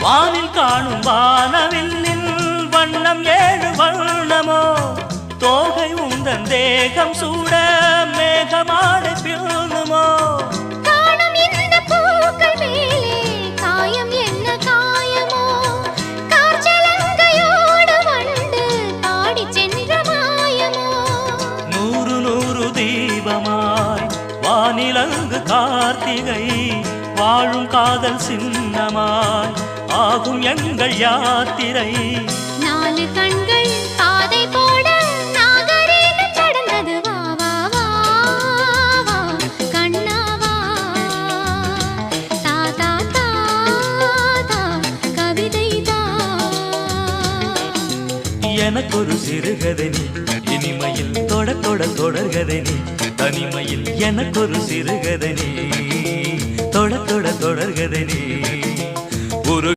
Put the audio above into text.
வானில் காணும் வானவில்லின் வண்ணம் ஏழு வண்ணமோ தோகை உந்தன் தேகம் சூட மேகமாடை பிள்ளுமோ காணும் இந்த பூக்கள் மேலே காயம் என்ன காயமோ கார்ச்சலங்கையோடு வண்டு பாடி சென்ற மாயமோ நூறு நூறு தீபமாய் வானிலங்கு கார்த்திகை வாழும் காதல் சின்னமாய் ஆகும் எங்கள் யாத்திரை நாலு கண்கள் பாதை போட நாகரீகம் கடந்தது வா வா வா வா கண்ணா வா தா தா தா தா கவிதை தா எனக்கொரு சிறுகதை நீ இனிமையில் தொட தொட தொடர்கதை நீ தனிமையில் எனக்கொரு சிறுகதை நீ தொட தொட தொடர்கதை நீ ஒரு